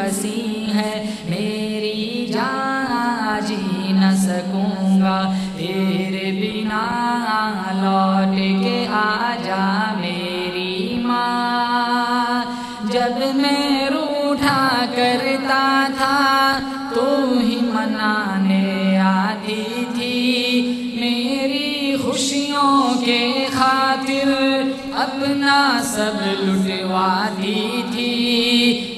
مسیح ہے میری جان، جی نہ سکوں گا تیرے بنا، لوٹ کے آ جا میری ماں۔ جب میں روٹھا کرتا تھا تو ہی منانے آتی تھی، میری خوشیوں کے خاطر اپنا سب لٹواتی تھی۔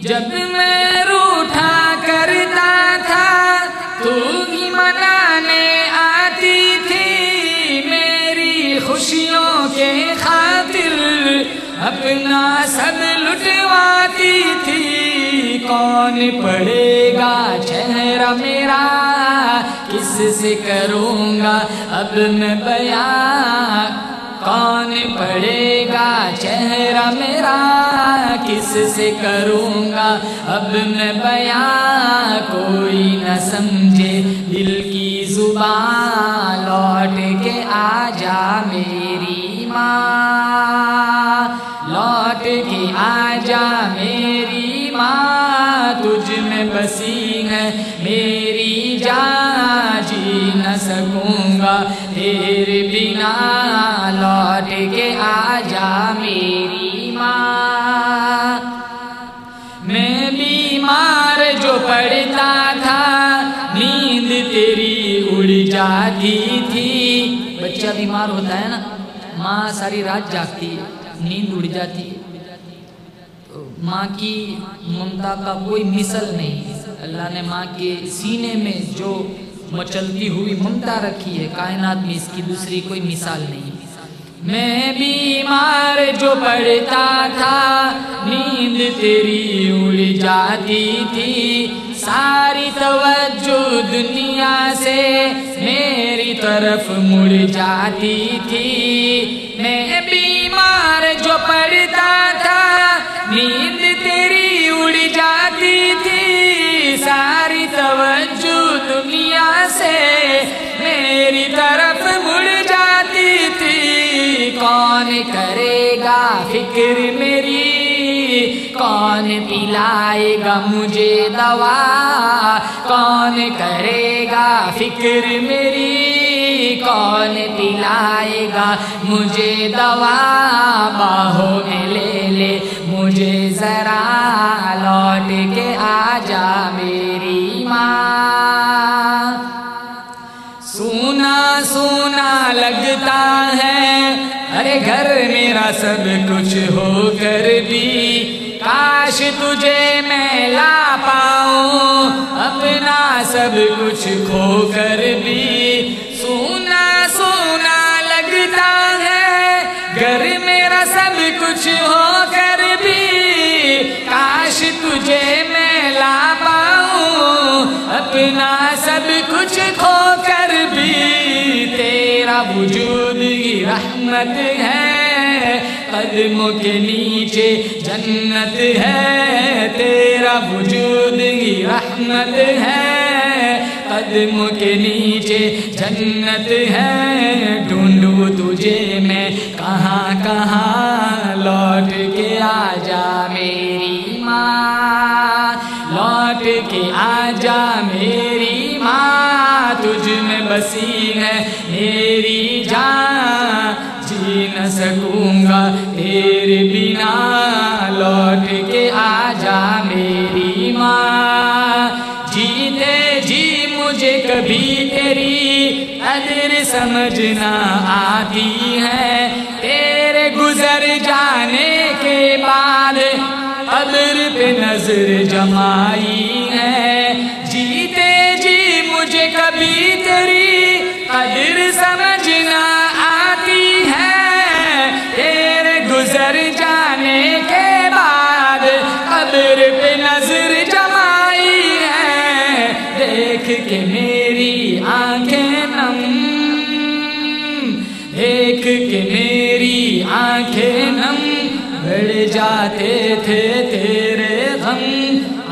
جب میں روٹھا کرتا تھا تو ہی منانے آتی تھی، میری خوشیوں کے خاطر اپنا سب لٹواتی تھی۔ کون پڑھے گا چہرہ میرا، کس سے کروں گا اب میں بیان؟ کون پڑھے گا چہرہ میرا، کس سے کروں گا اب میں بیان؟ کوئی نہ سمجھے دل کی زبان، لوٹ کے آ جا میری ماں، لوٹ کے آ جا میری ماں، تجھ میں بسی ہے میری جان، جی نہ سکوں گا تیرے بنا، لوٹ کے آ جا میری ماں۔ میں بیمار جو پڑتا تھا نیند تیری اڑ جاتی تھی۔ بچہ بیمار ہوتا ہے نا، ماں ساری رات جاگتی ہے، نیند اڑ جاتی ہے۔ ماں کی ممتا کا کوئی مثل نہیں، اللہ نے ماں کے سینے میں جو مچلتی ہوئی ممتا رکھی ہے، کائنات میں اس کی دوسری کوئی مثال نہیں۔ میں بیمار جو پڑتا تھا نیند تیری اڑ جاتی تھی، ساری توجہ دنیا سے میری طرف مڑ جاتی تھی۔ میں بیمار جو پڑتا تھا نیند تیری اڑ جاتی تھی، ساری توجہ دنیا سے میری طرف مڑ جاتی تھی۔ کون کرے گا فکر میری، کون پلائے گا مجھے دوا؟ کون کرے گا فکر میری، کون پلائے گا مجھے دوا؟ باہوں میں لے لے مجھے ذرا، لوٹ کے آ جا میری ماں۔ سونا سونا لگتا ہے ارے گھر میرا سب کچھ ہو کر بھی، کاش تجھے میں لا پاؤں اپنا سب کچھ کھو کر بھی۔ سونا سونا لگتا ہے گھر میرا سب کچھ ہو کر بھی، کاش تجھے میں لا پاؤں اپنا سب کچھ کھو کر بھی۔ تیرا وجود ہی رحمت ہے، قدموں کے نیچے جنت ہے، تیرا وجود ہی رحمت ہے، قدموں کے نیچے جنت ہے۔ ڈھونڈوں تجھے میں کہاں کہاں، لوٹ کے آ جا میری ماں، لوٹ کے آ جا میری ماں، تجھ میں بسی ہے میری جان، جی نہ سکوں گا تیرے بنا، لوٹ کے آ جا میری ماں۔ جیتے جی مجھے کبھی تیری قدر سمجھنا آتی ہے، تیرے گزر جانے کے بعد قبر پہ نظر جمائی ہے۔ جیتے جی مجھے کبھی تیری قدر سمجھنا آتی ہے، تیرے گزر جانے کے بعد قبر پہ نظر جمائی ہے۔ دیکھ کے میری آنکھیں نم، دیکھ کے میری آنکھیں نم، بڑھ جاتے تھے تیرے غم،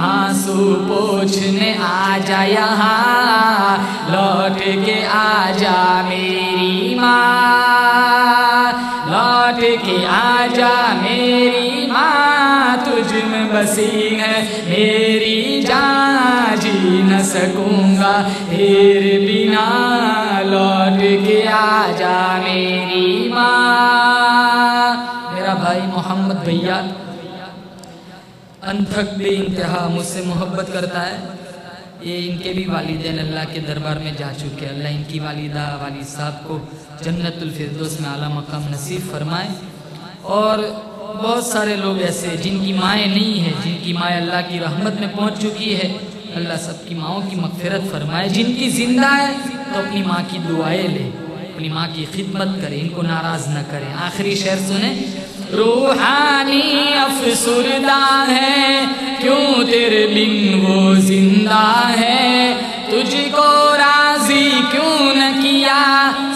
آنسو پوچھنے آ جا یہاں، لوٹ کے آ جا میری ماں، لوٹ کے آ جا میری ماں، تجھ تجھ میں بسی ہے میری جان، جی نہ سکوں گا تیرے بنا، لوٹ کے آ جا میری ماں۔ میرا بھائی محمد بھیا انتھک بے انتہا مجھ سے محبت کرتا ہے۔ یہ ان کے بھی والدین اللہ کے دربار میں جا چکے، اللہ ان کی والدہ والد صاحب کو جنت الفردوس میں اعلیٰ مقام نصیب فرمائے، اور بہت سارے لوگ ایسے جن کی مائیں نہیں ہیں، جن کی مائیں اللہ کی رحمت میں پہنچ چکی ہے، اللہ سب کی ماؤں کی مغفرت فرمائے۔ جن کی زندہ ہے تو اپنی ماں کی دعائیں لے، اپنی ماں کی خدمت کرے، ان کو ناراض نہ کرے۔ آخری شعر سنیں۔ روحانی افسردہ ہے کیوں تیرے بن وہ زندہ ہے، تجھ کو راضی کیوں نہ کیا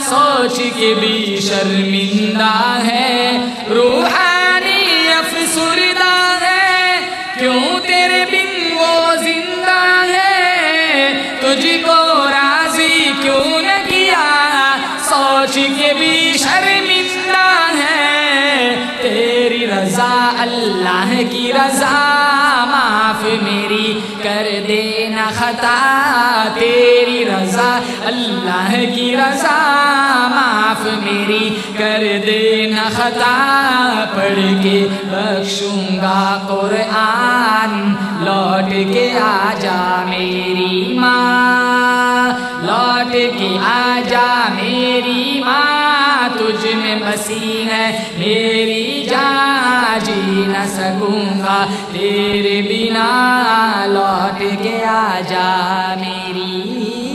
سوچ کے بھی شرمندہ ہے۔ روحانی افسردہ ہے کیوں تیرے بن وہ زندہ ہے، تجھ کو راضی کیوں نہ کیا سوچ کے بھی شرمندہ ہے۔ تیری رضا اللہ کی رضا معاف میری کر دینا خطا، تیری رضا اللہ کی رضا معاف میری کر دینا خطا، پڑھ کے بخشوں گا قرآن، لوٹ کے آ جا میری ماں، لوٹ کے آ جا میری ماں، تجھ میں بسی ہے میری جان، جی نہ سکوں گا تیرے بنا، لوٹ کے آ جا میری